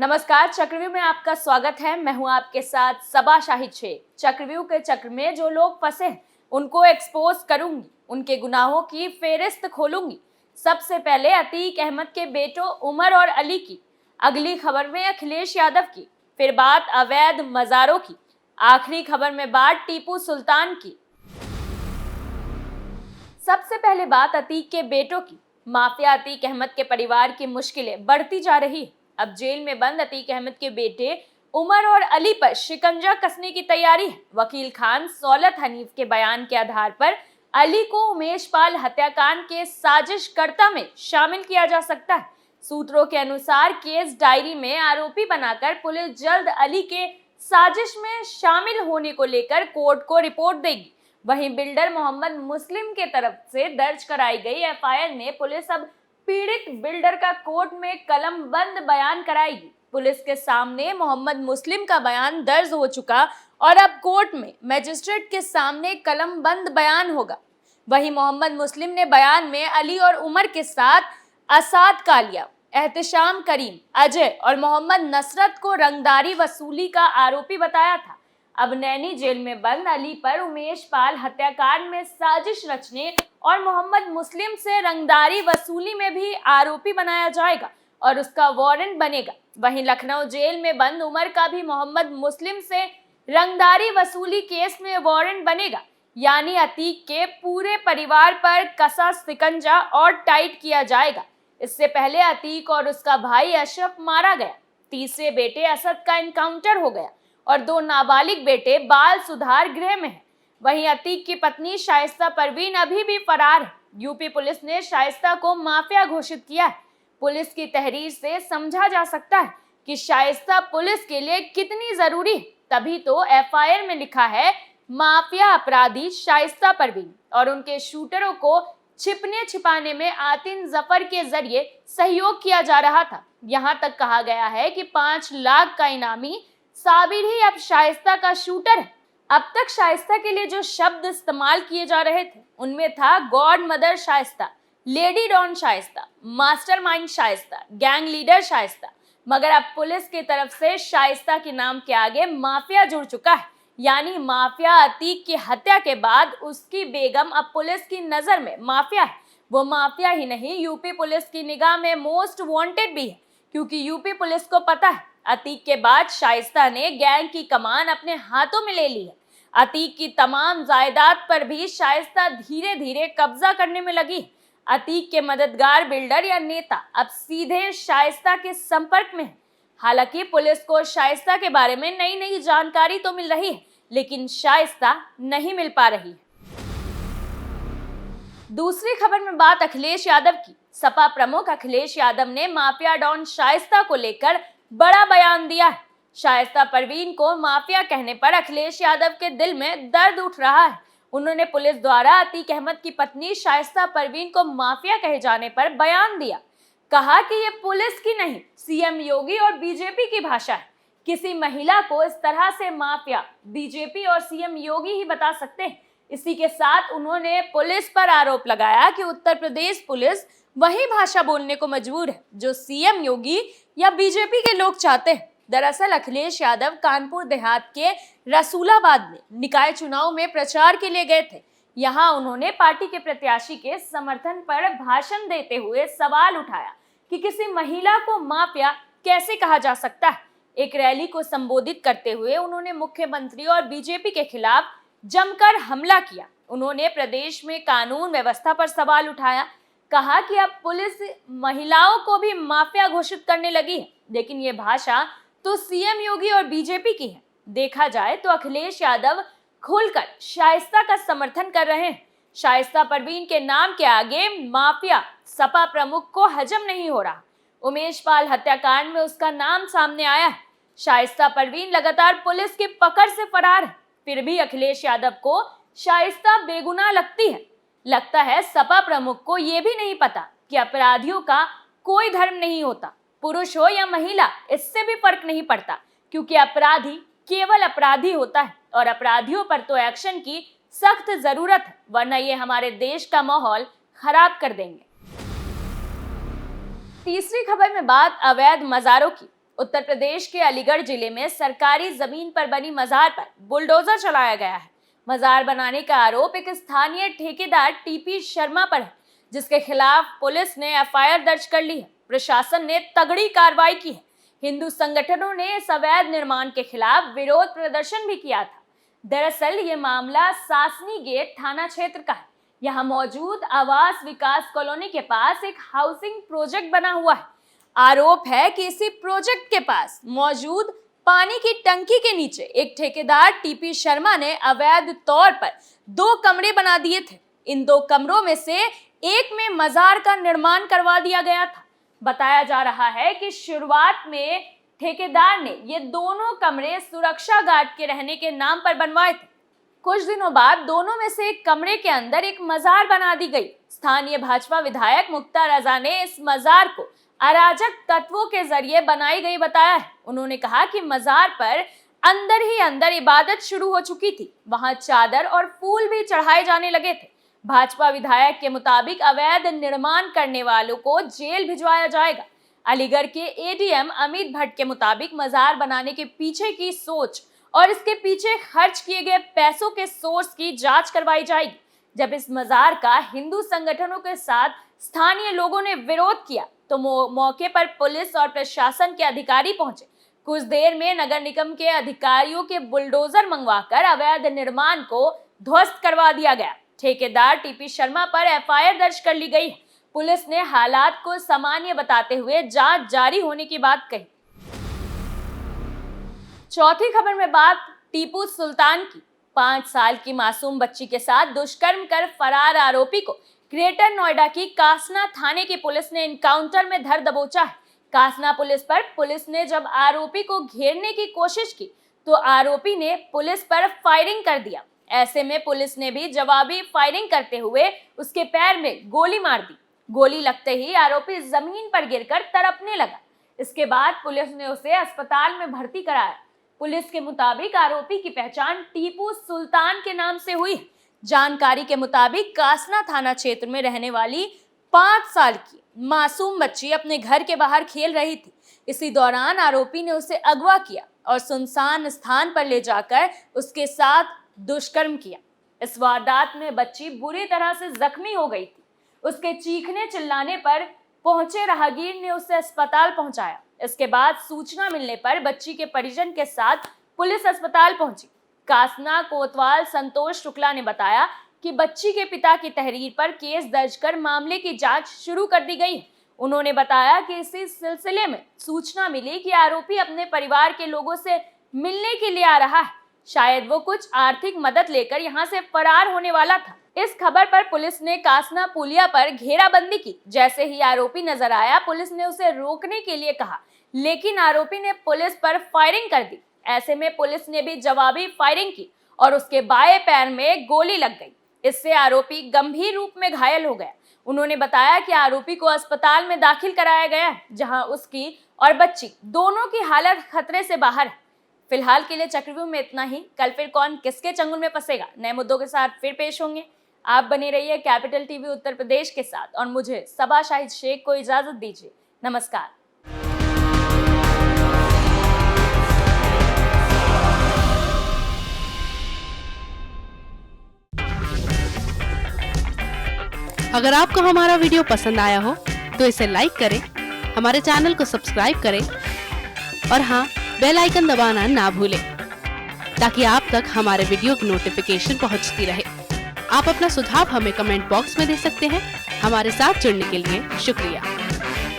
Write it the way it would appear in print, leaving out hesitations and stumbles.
नमस्कार, चक्रव्यूह में आपका स्वागत है। मैं हूं आपके साथ सबा शाहिद शेख। चक्रव्यूह के चक्र में जो लोग फंसे हैं उनको एक्सपोज करूंगी, उनके गुनाहों की फेहरिस्त खोलूंगी। सबसे पहले अतीक अहमद के बेटों उमर और अली की, अगली खबर में अखिलेश यादव की, फिर बात अवैध मजारों की, आखिरी खबर में बात टीपू सुल्तान की। सबसे पहले बात अतीक के बेटों की। माफिया अतीक अहमद के परिवार की मुश्किलें बढ़ती जा रही है। अब जेल में बंद अतीक अहमद के बेटे उमर और अली पर शिकंजा कसने की तैयारी है। वकील खान सौलत हनीफ के बयान के आधार पर अली को उमेश पाल हत्याकांड के साजिशकर्ता में शामिल किया जा सकता है। सूत्रों के अनुसार केस डायरी में आरोपी बनाकर पुलिस जल्द अली के साजिश में शामिल होने को लेकर कोर्ट को रिपोर्ट देगी। वहीं बिल्डर मोहम्मद मुस्लिम के तरफ से दर्ज कराई गई एफआईआर में पुलिस अब पीड़ित बिल्डर का कोर्ट में कलमबंद बयान कराएगी। पुलिस के सामने मोहम्मद मुस्लिम का बयान दर्ज हो चुका और अब कोर्ट में मजिस्ट्रेट के सामने कलमबंद बयान होगा। वहीं मोहम्मद मुस्लिम ने बयान में अली और उमर के साथ असाद कालिया, एहतिशाम करीम, अजय और मोहम्मद नसरत को रंगदारी वसूली का आरोपी बताया था। अब नैनी जेल में बंद अली पर उमेश पाल हत्याकांड में साजिश रचने और मोहम्मद मुस्लिम से रंगदारी वसूली में भी आरोपी बनाया जाएगा और उसका वारंट बनेगा। वहीं लखनऊ जेल में बंद उमर का भी मोहम्मद मुस्लिम से रंगदारी वसूली केस में वारंट बनेगा। यानी अतीक के पूरे परिवार पर कसा शिकंजा और टाइट किया जाएगा। इससे पहले अतीक और उसका भाई अशरफ मारा गया, तीसरे बेटे असद का एनकाउंटर हो गया और 2 नाबालिग बेटे बाल सुधार गृह में हैं। वहीं अतीक की पत्नी शाइस्ता परवीन अभी भी फरार है। यूपी पुलिस ने शाइस्ता को माफिया घोषित किया है। पुलिस की तहरीर से समझा जा सकता है कि शाइस्ता पुलिस के लिए कितनी जरूरी है। तभी तो एफआईआर में लिखा है माफिया अपराधी शाइस्ता परवीन और उनके शूटरों को छिपने छिपाने में आतिन जफर के जरिए सहयोग किया जा रहा था। यहाँ तक कहा गया है कि 5 लाख का इनामी साबिर ही अब शाइस्ता का शूटर है। अब तक शाइस्ता के लिए जो शब्द इस्तेमाल किए जा रहे थे उनमें था godmother Shaista, lady don Shaista, mastermind Shaista, gang leader Shaista. मगर अब पुलिस की तरफ से शाइस्ता के नाम के आगे माफिया जुड़ चुका है। यानी माफिया अतीक की हत्या के बाद उसकी बेगम अब पुलिस की नजर में माफिया है। वो माफिया ही नहीं, यूपी पुलिस की निगाह में मोस्ट वांटेड भी है, क्योंकि यूपी पुलिस को पता है अतीक के बाद शाइस्ता ने गैंग की कमान अपने हाथों में ले ली है। अतीक की तमाम जायदाद पर भी शाइस्ता धीरे धीरे कब्जा करने में लगी। अतीक के मददगार बिल्डर या नेता अब सीधे शाइस्ता के संपर्क में है। हालांकि पुलिस को शाइस्ता के बारे में नई नई जानकारी तो मिल रही है, लेकिन शाइस्ता नहीं मिल पा रही है। दूसरी खबर में बात अखिलेश यादव की। सपा प्रमुख अखिलेश यादव ने माफिया डॉन शाइस्ता को लेकर बड़ा बयान दिया है। शाइस्ता परवीन को माफिया कहने पर अखिलेश यादव के दिल में दर्द उठ रहा है। उन्होंने पुलिस द्वारा अतीक अहमद की पत्नी शाइस्ता परवीन को माफिया कहे जाने पर बयान दिया। कहा कि ये पुलिस की नहीं, सीएम योगी और बीजेपी की भाषा है। किसी महिला को इस तरह से माफिया बीजेपी और सीएम योगी ही बता सकते हैं। इसी के साथ उन्होंने पुलिस पर आरोप लगाया कि उत्तर प्रदेश पुलिस वही भाषा बोलने को मजबूर है जो सीएम योगी या बीजेपी के लोग चाहते हैं। दरअसल अखिलेश यादव कानपुर देहात के रसूलाबाद में निकाय चुनाव में प्रचार के लिए गए थे। यहाँ उन्होंने पार्टी के प्रत्याशी के समर्थन पर भाषण देते हुए सवाल उठाया कि किसी महिला को माफिया कैसे कहा जा सकता है। एक रैली को संबोधित करते हुए उन्होंने मुख्यमंत्री और बीजेपी के खिलाफ जमकर हमला किया। उन्होंने प्रदेश में कानून व्यवस्था पर सवाल उठाया। कहा कि अब पुलिस महिलाओं को भी माफिया घोषित करने लगी है, लेकिन ये भाषा तो सीएम योगी और बीजेपी की है। देखा जाए तो अखिलेश यादव खुलकर शाइस्ता का समर्थन कर रहे हैं। शाइस्ता परवीन के नाम के आगे माफिया सपा प्रमुख को हजम नहीं हो रहा। उमेश पाल हत्याकांड में उसका नाम सामने आया है। शाइस्ता परवीन लगातार पुलिस की पकड़ से फरार है, फिर भी अखिलेश यादव को शाइस्ता बेगुनाह लगती है। लगता है सपा प्रमुख को यह भी नहीं पता कि अपराधियों का कोई धर्म नहीं होता, पुरुष हो या महिला, इससे भी फर्क नहीं पड़ता, क्योंकि अपराधी केवल अपराधी होता है और अपराधियों पर तो एक्शन की सख्त जरूरत है, वरना ये हमारे देश का माहौल खराब कर देंगे। तीसरी खबर में बात अवैध मजारों की। उत्तर प्रदेश के अलीगढ़ जिले में सरकारी जमीन पर बनी मजार पर बुलडोजर चलाया गया है। मजार बनाने का आरोप एक स्थानीय ठेकेदार टीपी शर्मा पर है, जिसके खिलाफ पुलिस ने एफआईआर दर्ज कर ली है। प्रशासन ने तगड़ी कार्रवाई की है। हिंदू संगठनों ने इस अवैध निर्माण के खिलाफ विरोध प्रदर्शन भी किया था। दरअसल ये मामला सासनी गेट थाना क्षेत्र का है। यहाँ मौजूद आवास विकास कॉलोनी के पास एक हाउसिंग प्रोजेक्ट बना हुआ है। आरोप है कि इसी प्रोजेक्ट के पास मौजूद पानी की टंकी के नीचे एक ठेकेदार टीपी शर्मा ने अवैध तौर पर 2 कमरे बना दिए थे। इन 2 कमरों में से एक में मजार का निर्माण करवा दिया गया था। बताया जा रहा है कि शुरुआत में ठेकेदार ने ये दोनों कमरे सुरक्षा गार्ड के रहने के नाम पर बनवाए थे। कुछ दिनों बाद दोनों में से एक कमरे के अंदर एक मजार बना दी गई। स्थानीय भाजपा विधायक मुक्ता रजा ने इस मजार को अराजक तत्वों के जरिए बनाई गई बताया है। उन्होंने कहा कि मजार पर अंदर ही अंदर इबादत शुरू हो चुकी थी। वहां चादर और फूल भी चढ़ाए जाने लगे थे। भाजपा विधायक के मुताबिक अवैध निर्माण करने वालों को जेल भिजवाया जाएगा। अलीगढ़ के एडीएम अमित भट्ट के मुताबिक मजार बनाने के पीछे की सोच और इसके पीछे खर्च किए गए पैसों के सोर्स की जांच करवाई जाएगी। जब इस मजार का हिंदू संगठनों के साथ स्थानीय लोगों ने विरोध किया तो मौके पर पुलिस और प्रशासन के अधिकारी पहुंचे। कुछ देर में नगर निगम के अधिकारियों के बुलडोजर मंगवाकर अवैध निर्माण को ध्वस्त करवा दिया गया। ठेकेदार टीपी शर्मा पर एफआईआर दर्ज कर ली गई है। पुलिस ने हालात को सामान्य बताते हुए जांच जारी होने की बात कही। चौथी खबर में बात टीपू सुल्तान की। 5 साल की मासूम बच्ची के साथ दुष्कर्म कर फरार आरोपी को ग्रेटर नोएडा की कासना थाने की पुलिस ने एनकाउंटर में धर दबोचा है। कासना पुलिस पर पुलिस ने जब आरोपी को घेरने की कोशिश की तो आरोपी ने पुलिस पर फायरिंग कर दिया। ऐसे में पुलिस ने भी जवाबी फायरिंग करते हुए उसके पैर में गोली मार दी। गोली लगते ही आरोपी जमीन पर गिरकर तड़पने लगा। इसके बाद पुलिस ने उसे अस्पताल में भर्ती कराया। पुलिस के मुताबिक आरोपी की पहचान टीपू सुल्तान के नाम से हुई है। जानकारी के मुताबिक कासना थाना क्षेत्र में रहने वाली 5 साल की मासूम बच्ची अपने घर के बाहर खेल रही थी। इसी दौरान आरोपी ने उसे अगवा किया और सुनसान स्थान पर ले जाकर उसके साथ दुष्कर्म किया। इस वारदात में बच्ची बुरी तरह से जख्मी हो गई थी। उसके चीखने चिल्लाने पर पहुंचे राहगीर ने उसे अस्पताल पहुंचाया। इसके बाद सूचना मिलने पर बच्ची के परिजन के साथ पुलिस अस्पताल पहुंची। कासना कोतवाल संतोष शुक्ला ने बताया कि बच्ची के पिता की तहरीर पर केस दर्ज कर मामले की जांच शुरू कर दी गई है। उन्होंने बताया कि इसी सिलसिले में सूचना मिली कि आरोपी अपने परिवार के लोगों से मिलने के लिए आ रहा है। शायद वो कुछ आर्थिक मदद लेकर यहाँ से फरार होने वाला था। इस खबर पर पुलिस ने कासना पुलिया पर घेराबंदी की। जैसे ही आरोपी नजर आया पुलिस ने उसे रोकने के लिए कहा, लेकिन आरोपी ने पुलिस पर फायरिंग कर दी। ऐसे में पुलिस ने भी जवाबी फायरिंग की और उसके बाएं पैर में गोली लग गई। इससे आरोपी गंभीर रूप में घायल हो गया। उन्होंने बताया कि आरोपी को अस्पताल में दाखिल कराया गया है, जहां उसकी और बच्ची दोनों की हालत खतरे से बाहर है। फिलहाल के लिए चक्रव्यूह में इतना ही। कल फिर कौन किसके चंगुल में फंसेगा, नए मुद्दों के साथ फिर पेश होंगे। आप बने रहिए कैपिटल टीवी उत्तर प्रदेश के साथ और मुझे सबा शाहिद शेख को इजाजत दीजिए। नमस्कार। अगर आपको हमारा वीडियो पसंद आया हो तो इसे लाइक करें, हमारे चैनल को सब्सक्राइब करें और हाँ, बेल आइकन दबाना ना भूलें ताकि आप तक हमारे वीडियो की नोटिफिकेशन पहुंचती रहे। आप अपना सुझाव हमें कमेंट बॉक्स में दे सकते हैं। हमारे साथ जुड़ने के लिए शुक्रिया।